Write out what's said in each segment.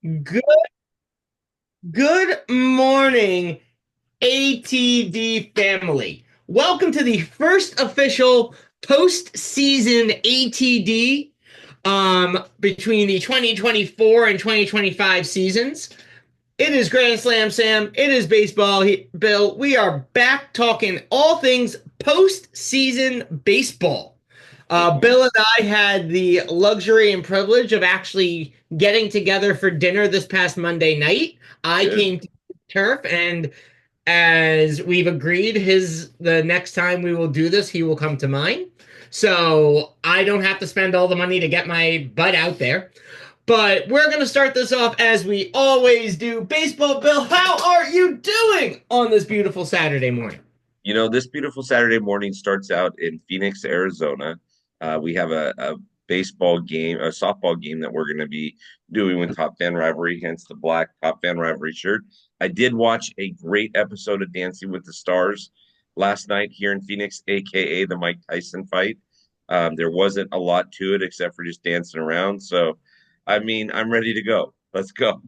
Good, good morning, ATD family. Welcome to the first official postseason ATD between the 2024 and 2025 seasons. It is Grand Slam Sam. It is baseball. Bill, we are back talking all things postseason baseball. Mhm. Bill and I had the luxury and privilege of actually getting together for dinner this past Monday night. I Good. came to turf, and as we've agreed, the next time we will do this, he will come to mine. So I don't have to spend all the money to get my butt out there. But we're going to start this off as we always do. Baseball Bill, how are you doing on this beautiful Saturday morning? This beautiful Saturday morning starts out in Phoenix, Arizona. We have a baseball game, a softball game that we're going to be doing with Top Fan Rivalry, hence the black Top Fan Rivalry shirt. I did watch a great episode of Dancing with the Stars last night here in Phoenix, aka the Mike Tyson fight. There wasn't a lot to it except for just dancing around. So, I mean, I'm ready to go. Let's go.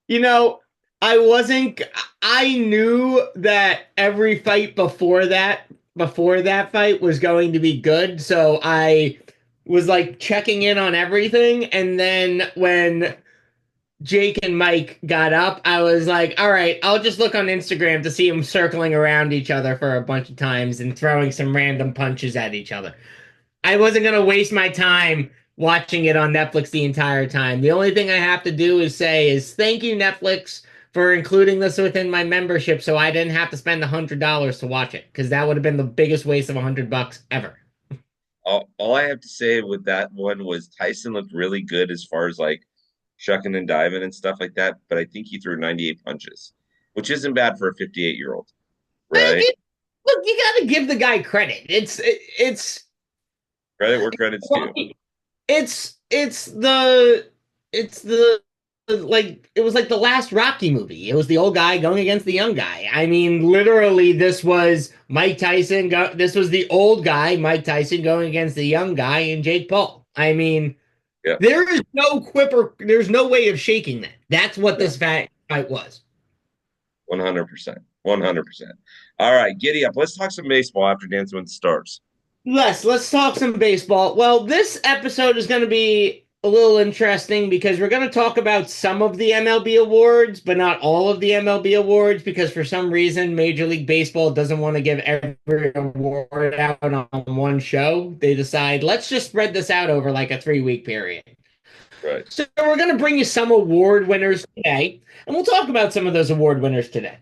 You know, I wasn't, I knew that every fight before that fight was going to be good. So I was like checking in on everything. And then when Jake and Mike got up, I was like, all right, I'll just look on Instagram to see them circling around each other for a bunch of times and throwing some random punches at each other. I wasn't going to waste my time watching it on Netflix the entire time. The only thing I have to do is thank you, Netflix, for including this within my membership so I didn't have to spend $100 to watch it because that would have been the biggest waste of $100 ever. All I have to say with that one was Tyson looked really good as far as like shucking and diving and stuff like that, but I think he threw 98 punches, which isn't bad for a 58-year-old, Thank right? you. Look, you got to give the guy credit. Credit where credit's due. It's the like it was like the last Rocky movie. It was the old guy going against the young guy. I mean, literally, this was Mike Tyson. This was the old guy, Mike Tyson, going against the young guy and Jake Paul. I mean, Yeah, there is no quipper. There's no way of shaking that. That's what no, this fight was. 100%. 100%. All right, giddy up. Let's talk some baseball after Dancing with the Stars. Let's talk some baseball. Well, this episode is going to be a little interesting because we're going to talk about some of the MLB awards, but not all of the MLB awards because for some reason Major League Baseball doesn't want to give every award out on one show. They decide, let's just spread this out over like a 3 week period. Right. So we're going to bring you some award winners today, and we'll talk about some of those award winners today.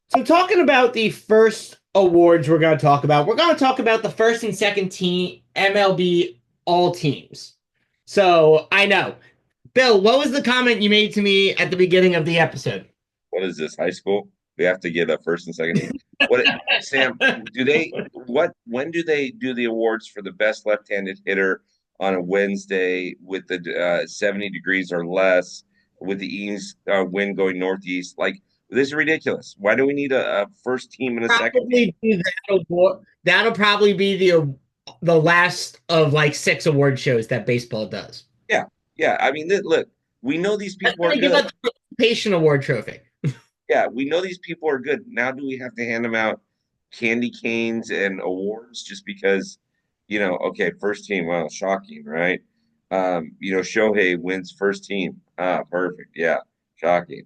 So, talking about the first awards we're going to talk about the first and second team MLB all teams. So, I know. Bill, what was the comment you made to me at the beginning of the episode? What is this, high school? We have to get a first and second team. What, Sam, when do they do the awards for the best left-handed hitter on a Wednesday with the 70 degrees or less with the east wind going northeast? Like, this is ridiculous. Why do we need a first team and a second team? Probably be that award. That'll probably be the last of like 6 award shows that baseball does. Yeah, yeah. I mean, look, we know these Then people are they give good. out the participation award trophy. Yeah, we know these people are good. Now, do we have to hand them out candy canes and awards just because, okay, first team, well, shocking, right? Shohei wins first team. Ah, perfect. Yeah, shocking.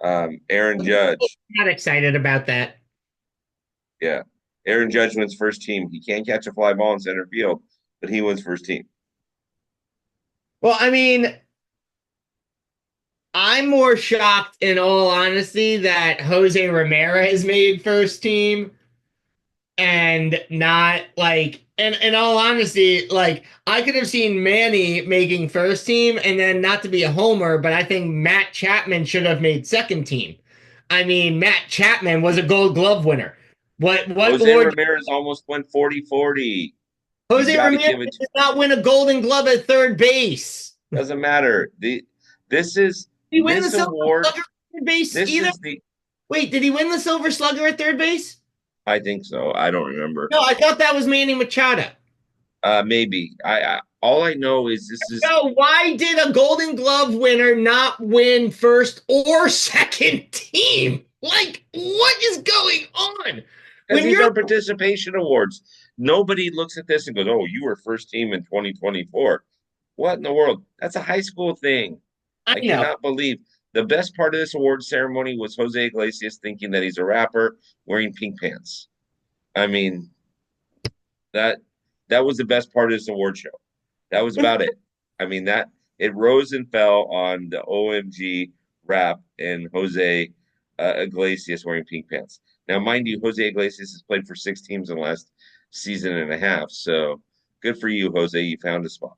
Aaron Judge, Not excited about that. yeah. Aaron Judge wins first team. He can't catch a fly ball in center field, but he wins first team. Well, I mean, I'm more shocked, in all honesty, that Jose Ramirez made first team and not like. And in all honesty, like I could have seen Manny making first team, and then not to be a homer, but I think Matt Chapman should have made second team. I mean, Matt Chapman was a Gold Glove winner. What Jose award? Ramirez almost went 40-40. You Jose got to Ramirez give it. did not win a Golden Glove at third base. Doesn't matter. Did This is he win the this Silver award. Slugger at third base This either? is the Wait, did he win the Silver Slugger at third base? I think so. I don't remember. No, I thought that was Manny Machado. Maybe. All I know is this is No, why did a Golden Glove winner not win first or second team? Like, what is going on? because When these you're, are participation awards. Nobody looks at this and goes, "Oh, you were first team in 2024." What in the world? That's a high school thing. I I know, cannot believe the best part of this award ceremony was Jose Iglesias thinking that he's a rapper wearing pink pants. I mean, that that was the best part of this award show. That was about it. I mean, that it rose and fell on the OMG rap and Jose Iglesias wearing pink pants. Now, mind you, Jose Iglesias has played for 6 teams in the last season and a half. So good for you, Jose. You found a spot.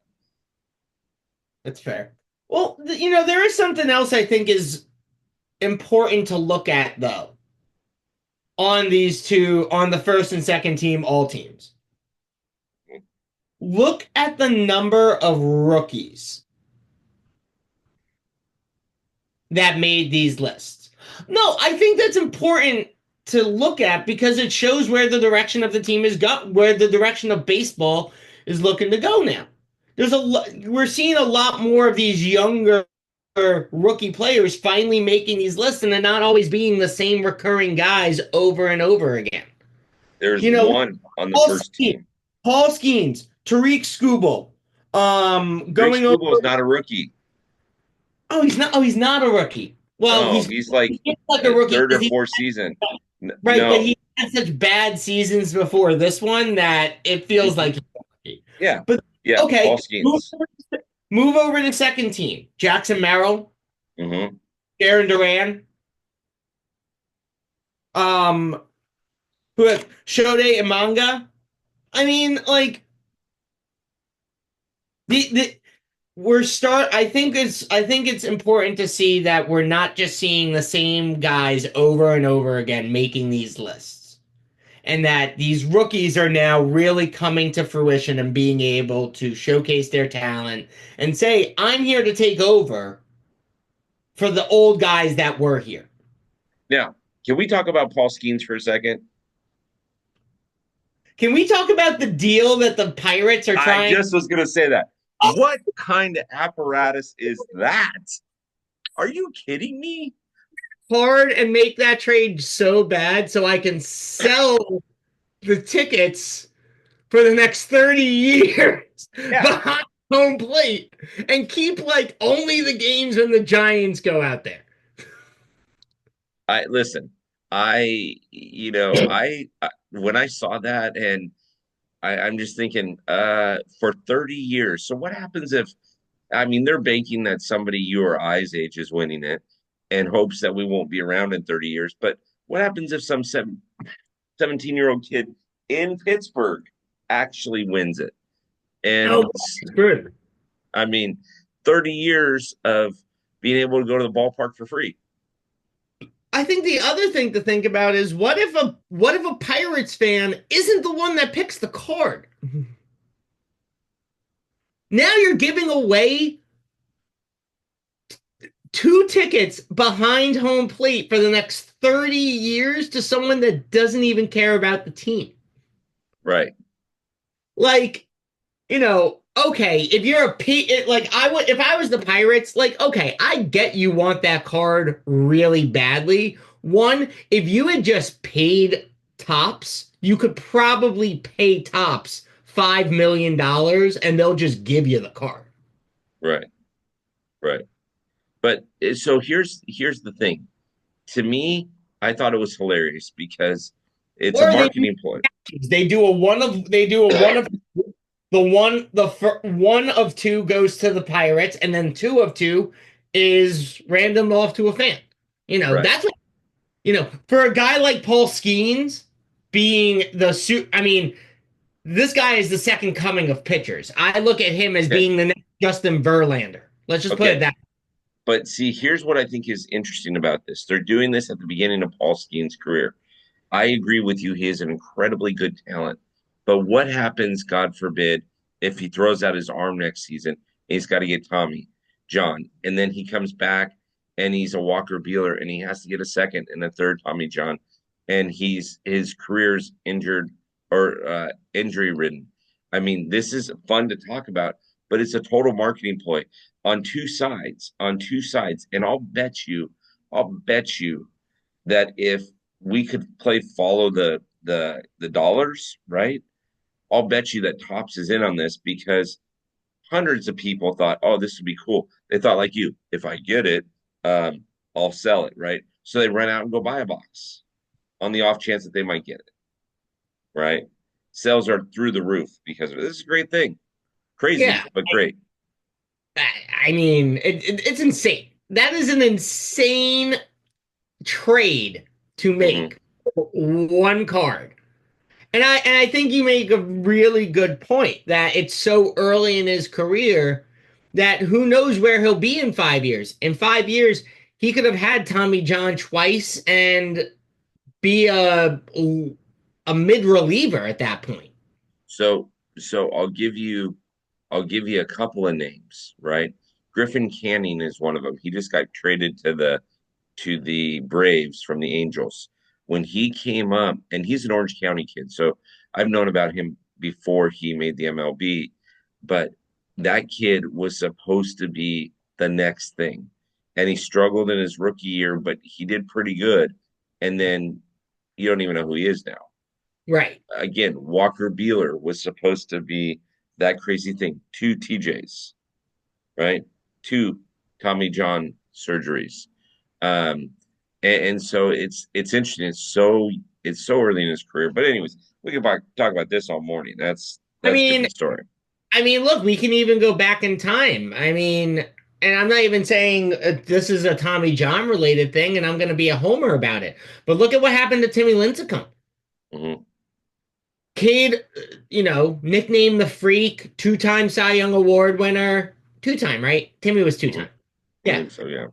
that's fair. Well, there is something else I think is important to look at though on these two, on the first and second team, all teams. Look at the number of rookies that made these lists. No, I think that's important to look at because it shows where the direction of the team is where the direction of baseball is looking to go now. We're seeing a lot more of these younger rookie players finally making these lists and they're not always being the same recurring guys over and over again. There's You know, one on the Paul first Skeens, team. Paul Skeens, Tariq Skubal, Rick going over. Skubal is not a rookie. Oh, he's not. Oh, he's not a rookie. Well, No, he's like he's like a a rookie third or because he fourth season. right, but No. he had such bad seasons before this one that it feels Mhm. like he's a rookie. Yeah. But Yeah. okay, Paul Skeens. move over to second team. Jackson Merrill, Hmm. Aaron Duran, um, who have Shode Imanga. I mean, like the I think it's important to see that we're not just seeing the same guys over and over again making these lists and that these rookies are now really coming to fruition and being able to showcase their talent and say I'm here to take over for the old guys that were here. Now, can we talk about Paul Skeens for a second? Can we talk about the deal that the Pirates are I trying just was going to say that. What kind of apparatus is that? Are you kidding me? hard and make that trade so bad so I can sell the tickets for the next 30 years Yeah. behind home plate and keep like only the games when the Giants go out there. I listen. I when I saw that and I'm just thinking, for 30 years. So what happens if, I mean, they're banking that somebody you or I's age is winning it and hopes that we won't be around in 30 years. But what happens if some 17-year-old kid in Pittsburgh actually wins it? No, And good. I mean, 30 years of being able to go to the ballpark for free. I think the other thing to think about is what if a Pirates fan isn't the one that picks the card? Now you're giving away two tickets behind home plate for the next 30 years to someone that doesn't even care about the team. Right. Like, okay, if you're like I would if I was the Pirates, like okay, I get you want that card really badly. One, if you had just paid Tops, you could probably pay Tops $5 million and they'll just give you the card. Right. Right. But so here's the thing. To me, I thought it was hilarious because it's a Or marketing ploy. they do a one of one of two goes to the Pirates and then two of two is random off to a fan. Right. That's what for a guy like Paul Skeens being the suit, I mean, this guy is the second coming of pitchers. I look at him as Okay. being the next Justin Verlander. Let's just put it Okay. that. But see, here's what I think is interesting about this. They're doing this at the beginning of Paul Skeen's career. I agree with you. He is an incredibly good talent. But what happens, God forbid, if he throws out his arm next season and he's got to get Tommy John, and then he comes back and he's a Walker Buehler and he has to get a second and a third Tommy John, and his career's injured or injury ridden. I mean, this is fun to talk about, but it's a total marketing ploy on two sides. And I'll bet you that if we could play follow the dollars, right? I'll bet you that Tops is in on this because hundreds of people thought, oh, this would be cool. They thought like you, if I get it, I'll sell it, right? So they run out and go buy a box on the off chance that they might get it, right? Sales are through the roof because of it. This is a great thing. Yeah, Crazy, but great. I, I mean, it's insane. That is an insane trade to Hmm. make one card. And I think you make a really good point that it's so early in his career that who knows where he'll be in 5 years. In 5 years, he could have had Tommy John twice and be a mid reliever at that point. So I'll give you a couple of names, right? Griffin Canning is one of them. He just got traded to the Braves from the Angels. When he came up, and he's an Orange County kid, so I've known about him before he made the MLB, but that kid was supposed to be the next thing. And he struggled in his rookie year, but he did pretty good. And then you don't even know who he is now. Right. Again, Walker Buehler was supposed to be that crazy thing. Two TJs, right? Two Tommy John surgeries. Um, and so it's interesting. It's so early in his career. But anyways, we can talk about this all morning. That's I that's a mean, different story. look, we can even go back in time. And I'm not even saying this is a Tommy John related thing, and I'm going to be a homer about it. But look at what happened to Timmy Lincecum. Hmm. Kid, nicknamed the Freak, two-time Cy Young Award winner, two-time, right? Timmy was Hmm. two-time. I Yeah, think so. Yeah.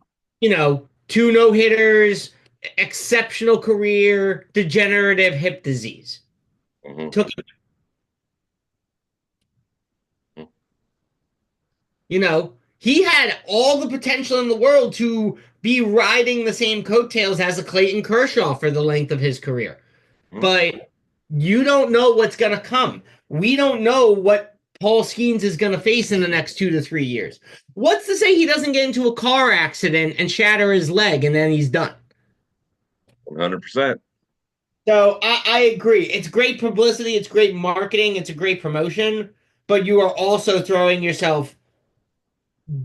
two no-hitters, exceptional career, degenerative hip disease. Hmm. Took, he had all the potential in the world to be riding the same coattails as a Clayton Kershaw for the length of his career. Hmm. But you don't know what's going to come. We don't know what Paul Skeens is going to face in the next 2 to 3 years. What's to say he doesn't get into a car accident and shatter his leg and then he's done? 100%. So I agree. It's great publicity. It's great marketing. It's a great promotion. But you are also throwing yourself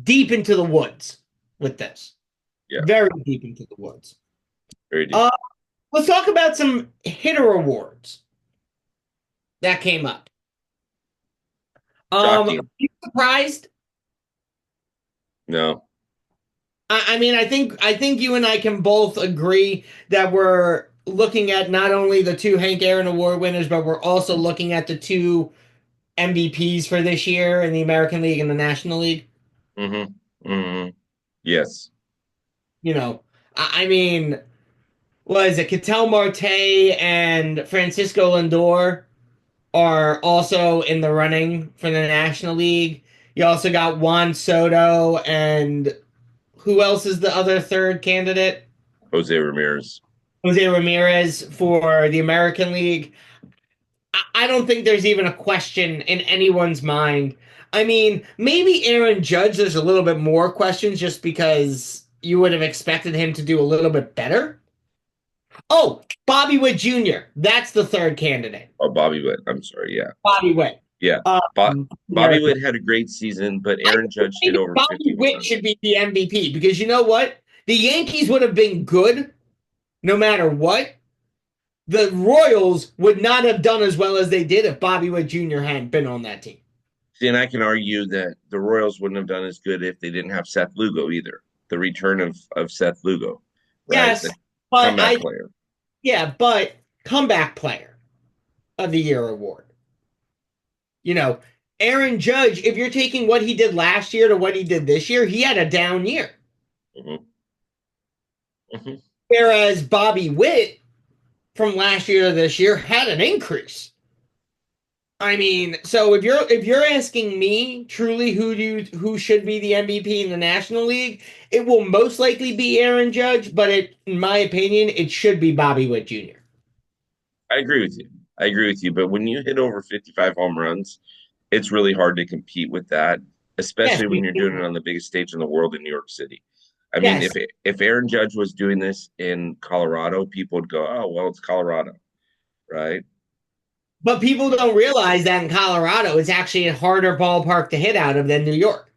deep into the woods with this. Yeah. Very deep into the woods. Very deep. Uh, let's talk about some hitter awards that came up. Are Shocking. you surprised? No. I think you and I can both agree that we're looking at not only the two Hank Aaron Award winners, but we're also looking at the two MVPs for this year in the American League and the National League. Hmm. Hmm. Yes. You know, I mean, was it Ketel Marte and Francisco Lindor are also in the running for the National League. You also got Juan Soto and who else is the other third candidate? Jose Ramirez. Jose Ramirez for the American League. I don't think there's even a question in anyone's mind. I mean, maybe Aaron Judge, there's a little bit more questions just because you would have expected him to do a little bit better. Oh, Bobby Witt Jr. That's the third candidate. Oh, Bobby Witt. I'm sorry. Yeah. Bobby Witt. Yeah. Bobby American. Witt had a great season, but I Aaron think Judge hit maybe over Bobby 50 home Witt runs. should be the MVP because you know what? The Yankees would have been good no matter what. The Royals would not have done as well as they did if Bobby Witt Jr. hadn't been on that team. See, and I can argue that the Royals wouldn't have done as good if they didn't have Seth Lugo either. The return of Seth Lugo, right? Yes, The but comeback player. but comeback player of the year award. You know, Aaron Judge, if you're taking what he did last year to what he did this year, he had a down year. Hmm. Hmm. Whereas Bobby Witt from last year to this year had an increase. I mean, so if you're asking me truly who should be the MVP in the National League, it will most likely be Aaron Judge, but in my opinion, it should be Bobby Witt Jr. I agree with you. I agree with you. But when you hit over 55 home runs, it's really hard to compete with that. Yes, especially when you're doing it on the biggest stage in the world in New York City. I mean, yes. if Aaron Judge was doing this in Colorado, people would go, "Oh, well, it's Colorado, right?" But people don't realize that in Colorado, it's actually a harder ballpark to hit out of than New York.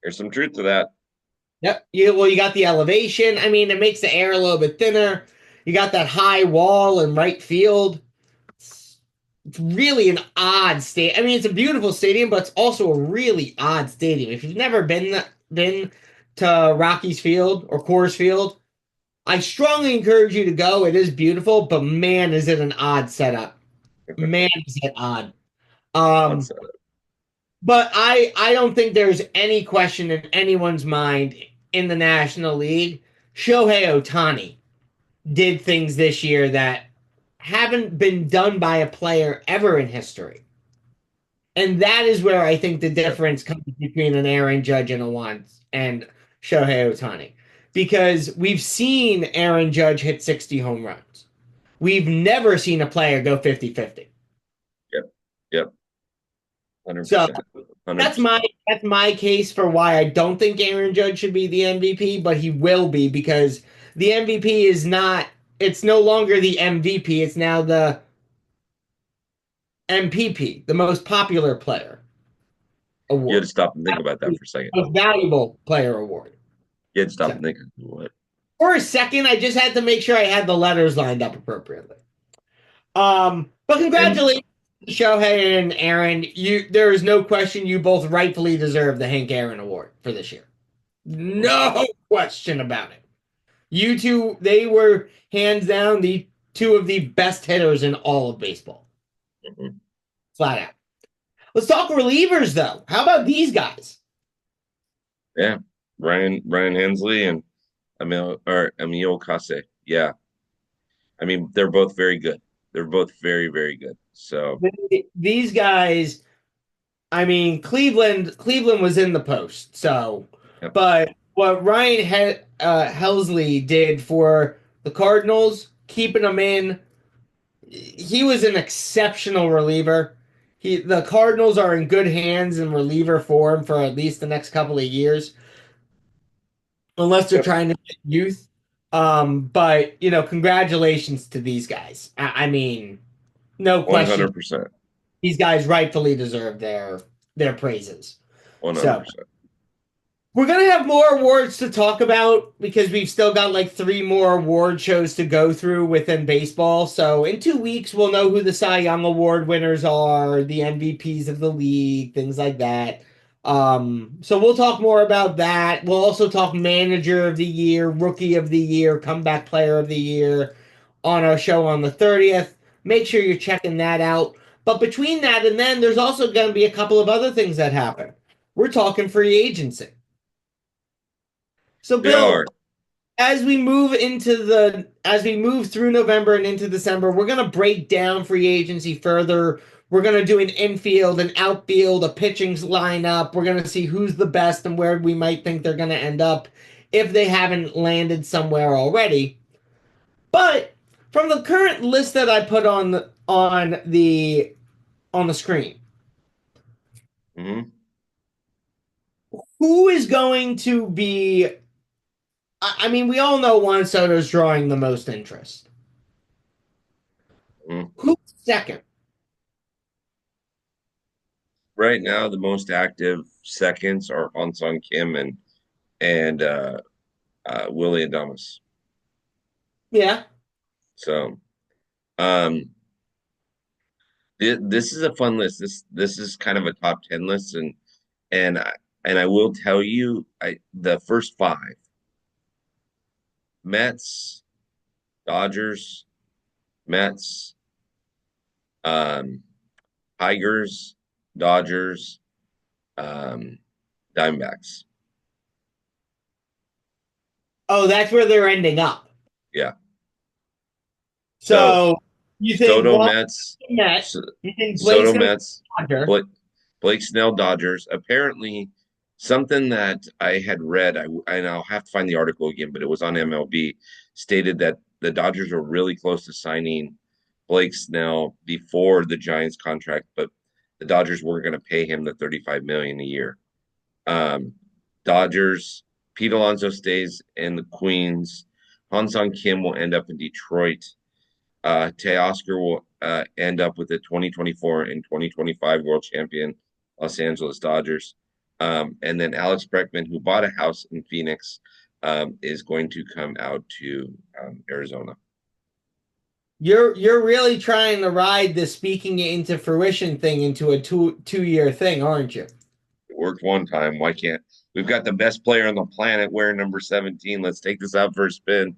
There's some truth to that. Yep. You got the elevation. I mean, it makes the air a little bit thinner. You got that high wall in right field. It's really an odd state. I mean, it's a beautiful stadium, but it's also a really odd stadium. If you've never been to Rockies Field or Coors Field, I strongly encourage you to go. It is beautiful, but man, is it an odd setup. Man, is it odd. On Um, Saturday. but I don't think there's any question in anyone's mind in the National League. Shohei Ohtani did things this year that haven't been done by a player ever in history. And that is where I think the Yep. difference comes between an Aaron Judge and a one and Shohei Ohtani. Because we've seen Aaron Judge hit 60 home runs. We've never seen a player go 50-50. Yep. Yep. So 100%. that's 100%. my case for why I don't think Aaron Judge should be the MVP, but he will be because the MVP is not it's no longer the MVP, it's now the MPP, the most popular player You had to award. stop and think about that for a second. Most valuable player award. You had to stop So and think, what? for a second, I just had to make sure I had the letters lined up appropriately. But And congratulations, Shohei and Aaron. There is no question you both rightfully deserve the Hank Aaron Award for this year. No question about it. You two, they were hands down the two of the best hitters in all of baseball. mhm. Flat out. Let's talk relievers though. How about these guys? Yeah, Ryan Hensley and Emil Kase. Yeah, I mean they're both very good. They're both very very good. So These guys, I mean, Cleveland was in the post. So, yep, but what Helsley did for the Cardinals, keeping them in, he was an exceptional reliever. The Cardinals are in good hands in reliever form for at least the next couple of years, unless they're yep, trying to get youth. But congratulations to these guys. I mean, no one question, hundred percent, these guys rightfully deserve their praises. 100%. So we're gonna have more awards to talk about because we've still got like three more award shows to go through within baseball. So in 2 weeks, we'll know who the Cy Young Award winners are, the MVPs of the league, things like that. So we'll talk more about that. We'll also talk Manager of the Year, Rookie of the Year, Comeback Player of the Year on our show on the 30th. Make sure you're checking that out. But between that and then, there's also going to be a couple of other things that happen. We're talking free agency. So, We Bill, are. as we move through November and into December, we're gonna break down free agency further. We're gonna do an infield, an outfield, a pitching lineup. We're gonna see who's the best and where we might think they're gonna end up if they haven't landed somewhere already. But from the current list that I put on the screen, Hmm. who is going to be? I mean, we all know Juan Soto's drawing the most interest. Hmm. Who's second? Right now, the most active seconds are Hansong Kim and Willie Adamas. Yeah. So this is a fun list. This is kind of a top 10 list, and I, and I will tell you, the first five: Mets, Dodgers, Mets, um, Tigers, Dodgers, um, Diamondbacks. Oh, that's where they're ending up. Yeah. So So you think Soto one Mets, Met, S- you think Blake's Soto gonna Mets, be Dodger. Blake, Blake Snell Dodgers. Apparently, something that I had read, and I'll have to find the article again, but it was on MLB, stated that the Dodgers were really close to signing Blake Snell before the Giants contract, but the Dodgers weren't going to pay him the 35 million a year. Um, Dodgers, Pete Alonso stays in the Queens. Han Kim will end up in Detroit. Teoscar will end up with the 2024 and 2025 world champion Los Angeles Dodgers. And then Alex Bregman, who bought a house in Phoenix, is going to come out to Arizona. You're really trying to ride the speaking it into fruition thing into a two-year thing, aren't you? It worked one time. Why can't we've got the best player on the planet wearing number 17? Let's take this out for a spin.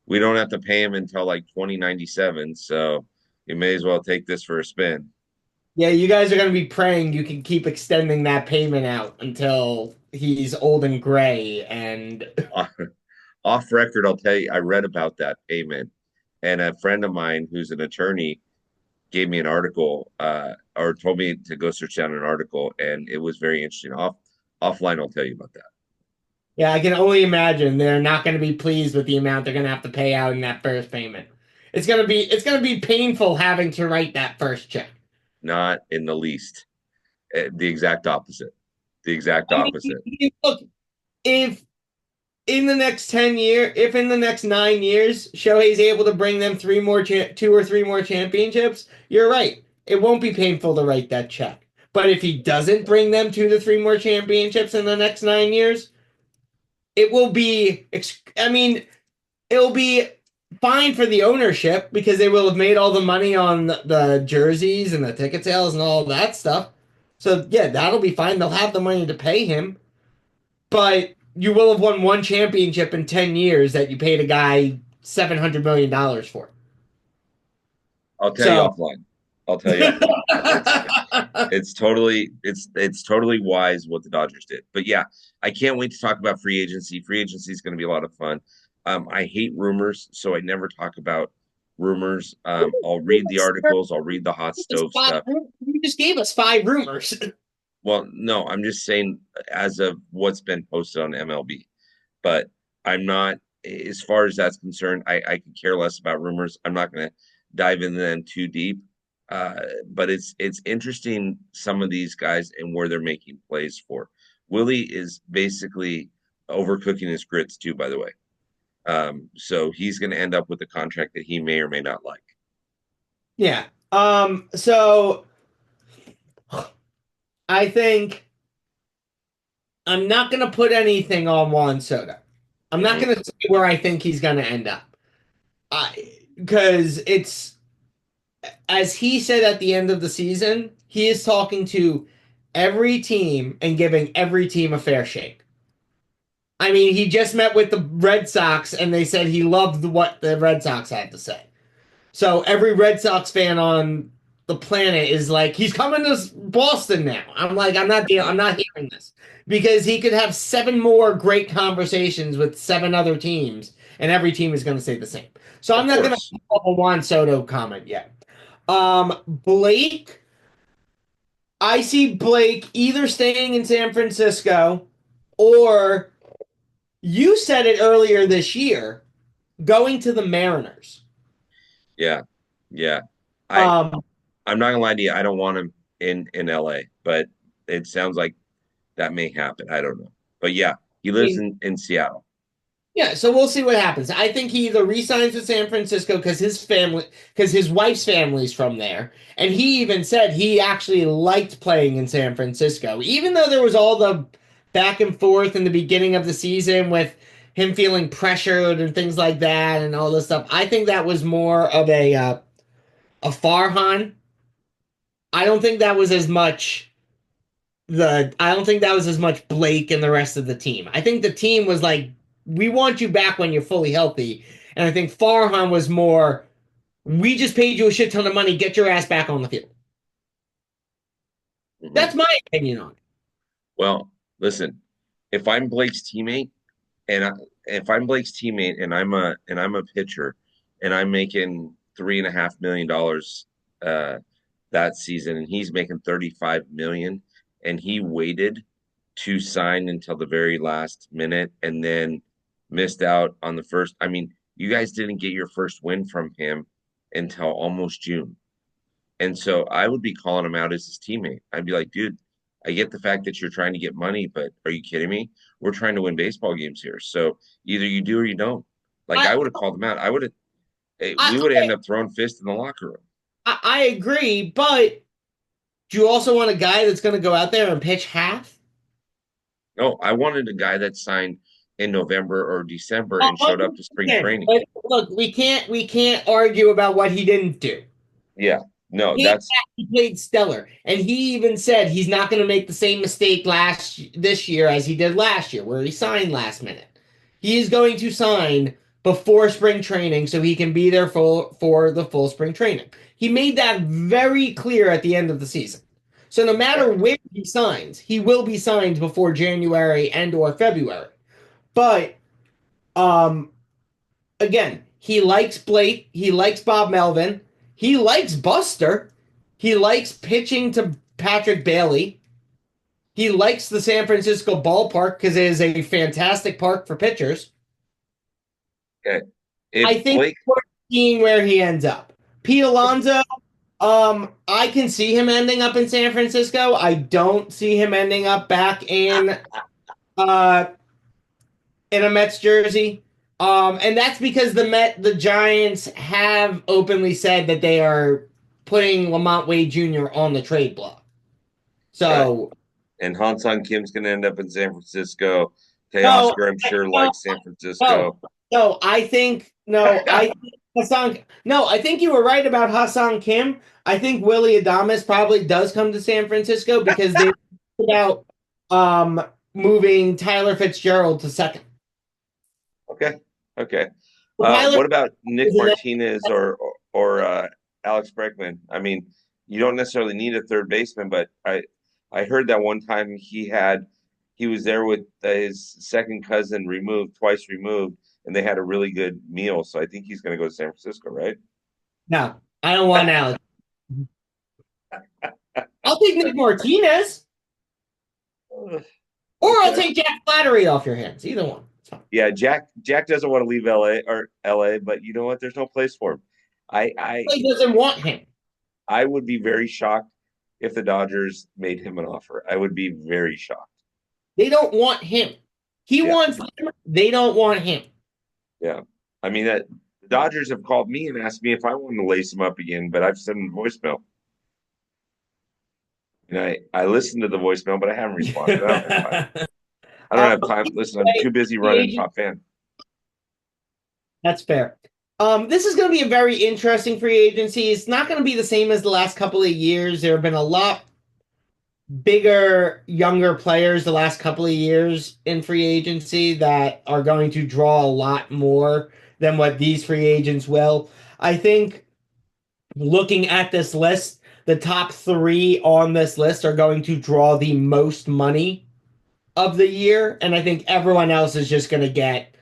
We don't have to pay him until like 2097, so you may as well take this for a spin. Yeah, you guys are going to be praying you can keep extending that payment out until he's old and gray. And Off record, I'll tell you, I read about that payment, and a friend of mine who's an attorney gave me an article, or told me to go search down an article, and it was very interesting. Offline, I'll tell you about that. yeah, I can only imagine they're not going to be pleased with the amount they're going to have to pay out in that first payment. It's going to be painful having to write that first check. Not in the least. The exact opposite. The exact I opposite. mean, look, if in the next 10 years, if in the next 9 years, Shohei's able to bring them two or three more championships, you're right. It won't be painful to write that check. But if he doesn't bring them 2 to 3 more championships in the next 9 years, it will be, I mean, it'll be fine for the ownership because they will have made all the money on the jerseys and the ticket sales and all that stuff. So, yeah, that'll be fine. They'll have the money to pay him. But you will have won one championship in 10 years that you paid a guy $700 million for. I'll tell you So, offline. I'll tell you offline. It's totally wise what the Dodgers did. But yeah, I can't wait to talk about free agency. Free agency is going to be a lot of fun. I hate rumors, so I never talk about rumors. I'll read the articles, I'll read the hot stove stuff. you just gave us 5 rumors. Well, no, I'm just saying as of what's been posted on MLB. But I'm not, as far as that's concerned, I could care less about rumors. I'm not going to dive into them too deep. But it's interesting some of these guys and where they're making plays for. Willie is basically overcooking his grits too, by the way. So he's going to end up with a contract that he may or may not like. Yeah. So I think I'm not going to put anything on Juan Soto. I'm not Hmm. going to say where I think he's going to end up. Because it's, as he said at the end of the season, he is talking to every team and giving every team a fair shake. I mean, he just met with the Red Sox and they said he loved what the Red Sox had to say. So every Red Sox fan on the planet is like, he's coming to Boston now. I'm like, I'm not hearing this because he could have 7 more great conversations with 7 other teams, and every team is going to say the same. So I'm Of not going to course. pull up a Juan Soto comment yet. Blake, I see Blake either staying in San Francisco or you said it earlier this year, going to the Mariners. Yeah. Yeah. I Um, I'm not gonna lie to you. I don't want him in LA, but it sounds like that may happen. I don't know. But yeah, he lives in Seattle. Yeah, so we'll see what happens. I think he either resigns with San Francisco because his wife's family's from there, and he even said he actually liked playing in San Francisco, even though there was all the back and forth in the beginning of the season with him feeling pressured and things like that, and all this stuff. I think that was more of a Farhan. I don't think that was as much I don't think that was as much Blake and the rest of the team. I think the team was like, we want you back when you're fully healthy. And I think Farhan was more, we just paid you a shit ton of money, get your ass back on the field. Mhm. That's my opinion on it. Well, listen, if I'm Blake's teammate and if I'm Blake's teammate and I'm a pitcher and I'm making $3.5 million that season and he's making 35 million and he waited to sign until the very last minute and then missed out on the first. I mean, you guys didn't get your first win from him until almost June. And so I would be calling him out as his teammate. I'd be like, dude, I get the fact that you're trying to get money, but are you kidding me? We're trying to win baseball games here. So either you do or you don't. Like I I would have called him out. I would have we I would have ended up throwing fists in the locker room. I agree, but do you also want a guy that's going to go out there and pitch half? No, I wanted a guy that signed in November or December A and showed hundred up to spring percent. training. But look, we can't argue about what he didn't do. Yeah. No, Came that's back, he played stellar, and he even said he's not going to make the same mistake this year as he did last year, where he signed last minute. He is going to sign before spring training so he can be there for the full spring training. He made that very clear at the end of the season. So no matter where he signs, he will be signed before January and or February. But um again, he likes Blake, he likes Bob Melvin, he likes Buster, he likes pitching to Patrick Bailey. He likes the San Francisco ballpark because it is a fantastic park for pitchers. okay. I If think Blake, we're seeing where he ends up. Pete Alonso, I can see him ending up in San Francisco. I don't see him ending up back uh in a Mets jersey. And that's because the Giants have openly said that they are putting Lamont Wade Jr. on the trade block. okay, So and Han Kim's going to end up in San Francisco. no, Teoscar, I'm sure, no, likes San no, Francisco. no. I think Hassan. No, I think you were right about Hassan Kim. I think Willie Adames probably does come to San Francisco because they about um moving Tyler Fitzgerald to second. Okay. Okay. Tyler What about Nick is an Martinez or Alex Bregman? I mean, you don't necessarily need a third baseman, but I heard that one time he was there with his second cousin twice removed, and they had a really good meal. So I think he's going to go to San Francisco, right? no. I don't want Alex. I'll take Nick Martinez, or I'll Okay. take Jack Flattery off your hands. Either one. It's fine. Yeah, Jack doesn't want to leave LA, but you know what? There's no place for him. I I He doesn't want him. I would be very shocked if the Dodgers made him an offer. I would be very shocked. They don't want him. He Yeah, wants them. They don't want him. yeah. I mean that the Dodgers have called me and asked me if I wanted to lace him up again, but I've sent them voicemail. And I listened to the voicemail, but I haven't responded. I don't have time. I don't have time. Listen, I'm too busy running Top Fan. That's fair. This is going to be a very interesting free agency. It's not going to be the same as the last couple of years. There have been a lot bigger, younger players the last couple of years in free agency that are going to draw a lot more than what these free agents will. I think looking at this list, the top three on this list are going to draw the most money of the year, and I think everyone else is just going to get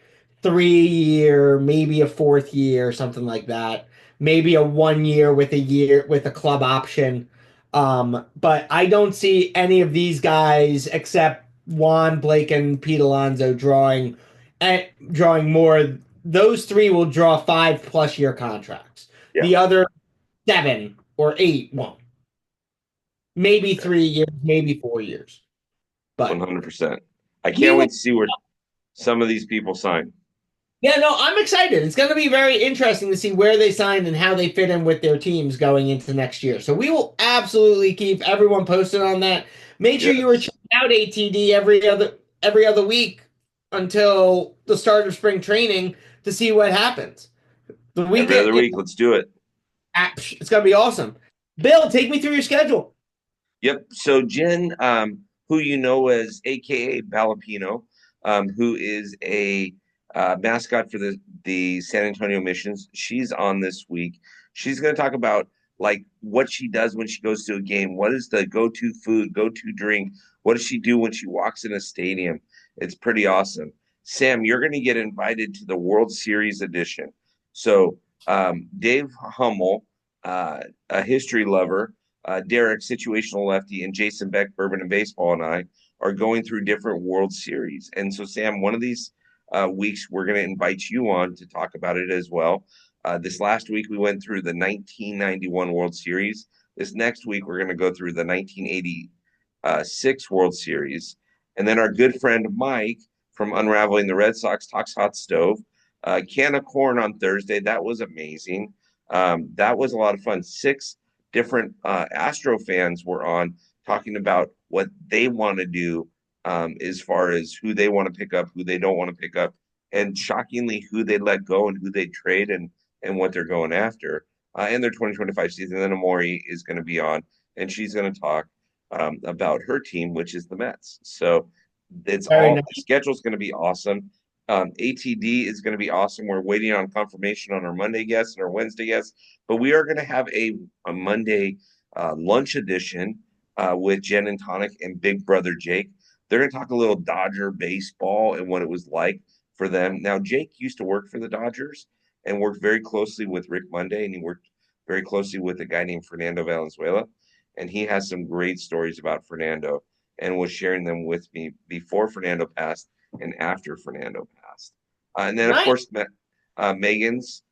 3 year, maybe a fourth year, something like that. Maybe a 1 year with a club option. But I don't see any of these guys except Juan, Blake, and Pete Alonso drawing more. Those three will draw 5+ year contracts. Yeah, The other 7 or 8 won't. Maybe okay. 3 years, maybe 4 years. But 100%. I we can't will wait to see where some of these people sign. Yeah, no, I'm excited. It's going to be very interesting to see where they signed and how they fit in with their teams going into next year. So we will absolutely keep everyone posted on that. Make sure you are Yes. checking out ATD every other week until the start of spring training to see what happens. The Every weekend, other week. Let's do it. it's going to be awesome. Bill, take me through your schedule. Yep. So Jen, who you know as AKA Balapino, who is a mascot for the San Antonio Missions, she's on this week. She's going to talk about like what she does when she goes to a game. What is the go-to food, go-to drink? What does she do when she walks in a stadium? It's pretty awesome. Sam, you're going to get invited to the World Series edition. So Dave Hummel, a history lover, Derek, situational lefty, and Jason Beck, bourbon and baseball, and I are going through different World Series. And so, Sam, one of these weeks we're going to invite you on to talk about it as well. This last week we went through the 1991 World Series. This next week, we're going to go through the 1986 World Series. And then our good friend Mike from Unraveling the Red Sox talks hot stove. Can of corn on Thursday. That was amazing. That was a lot of fun. Six different Astro fans were on talking about what they want to do as far as who they want to pick up, who they don't want to pick up, and shockingly, who they let go and who they trade and what they're going after in their 2025 season. And then Amori is going to be on, and she's going to talk about her team, which is the Mets. So it's Very all nice. the schedule is going to be awesome. ATD is going to be awesome. We're waiting on confirmation on our Monday guests and our Wednesday guests, but we are going to have a Monday lunch edition with Jen and Tonic and Big Brother Jake. They're going to talk a little Dodger baseball and what it was like for them. Now, Jake used to work for the Dodgers and worked very closely with Rick Monday, and he worked very closely with a guy named Fernando Valenzuela. And he has some great stories about Fernando and was sharing them with me before Fernando passed and after Fernando passed. And then, of Nice. course, Megan's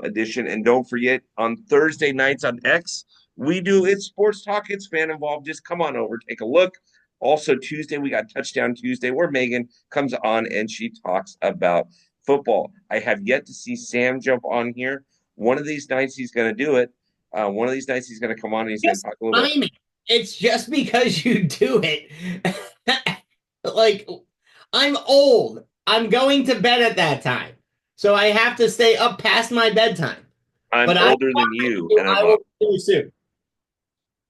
edition. And don't forget, on Thursday nights on X, we do It's Sports Talk, it's fan involved. Just come on over, take a look. Also, Tuesday, we got Touchdown Tuesday, where Megan comes on and she talks about football. I have yet to see Sam jump on here. One of these nights, he's going to do it. One of these nights, he's going to come on and he's going to Just talk a little bit. timing. It's just because you do it. Like, I'm old. I'm going to bed at that time. So I have to stay up past my bedtime. I'm But I older than you, and I I'm will up. see you soon.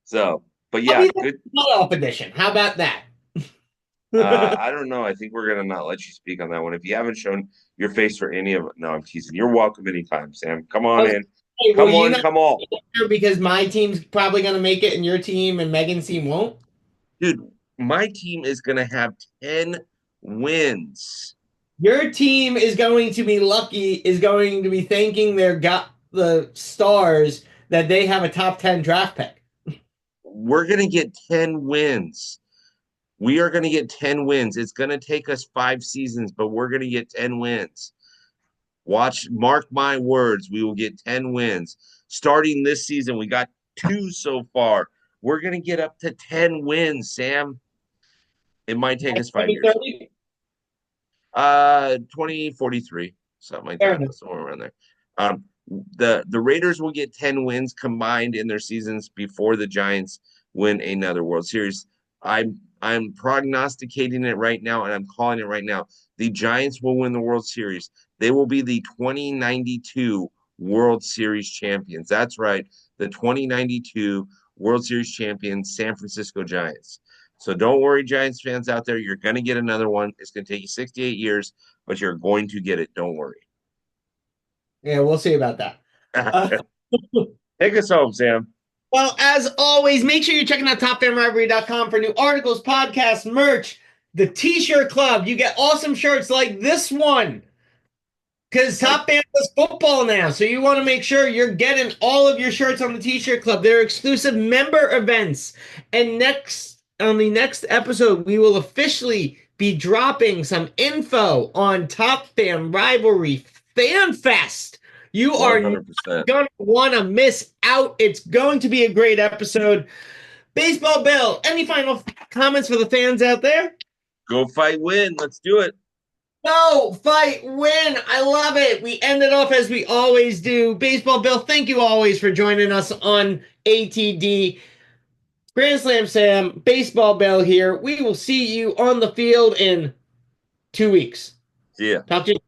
So, but I'll yeah, be the good. playoff edition. How about that? I don't know. I think we're gonna not let you speak on that one. If you haven't shown your face for any of it, no, I'm teasing. You're welcome anytime, Sam. Come on Okay, in. will Come you on, not come all. be here because my team's probably going to make it and your team and Megan's team won't? Dude, my team is gonna have 10 wins. Your team is going to be lucky, is going to be thanking their got the stars that they have a top 10 draft pick. We're gonna get 10 wins. We are gonna get 10 wins. It's gonna take us 5 seasons, but we're gonna get 10 wins. Watch, mark my words, we will get 10 wins. Starting this season, we got two so far. We're going to get up to 10 wins, Sam. It might take us 5 years. 2030? 2043, something like Fair that, enough. somewhere around there. Um, the Raiders will get 10 wins combined in their seasons before the Giants win another World Series. I'm prognosticating it right now, and I'm calling it right now. The Giants will win the World Series. They will be the 2092 World Series champions. That's right, the 2092 World Series champions, San Francisco Giants. So don't worry, Giants fans out there. You're going to get another one. It's going to take you 68 years, but you're going to get it. Don't worry. Yeah, we'll see about that. Uh, Take us home, Sam. well, as always, make sure you're checking out TopFanRivalry.com for new articles, podcasts, merch, the T-shirt club. You get awesome shirts like this one. Because Like, Top Fan does football now, so you want to make sure you're getting all of your shirts on the T-shirt club. They're exclusive member events. And next on the next episode, we will officially be dropping some info on Top Fan Rivalry Fan Fest. You are not 100%. gonna want to miss out. It's going to be a great episode. Baseball Bill, any final comments for the fans out there? Go fight, win. Let's do it. No, fight, win. I love it. We end it off as we always do. Baseball Bill, thank you always for joining us on ATD. Grand Slam Sam, Baseball Bill here. We will see you on the field in 2 weeks. See ya. Talk to you.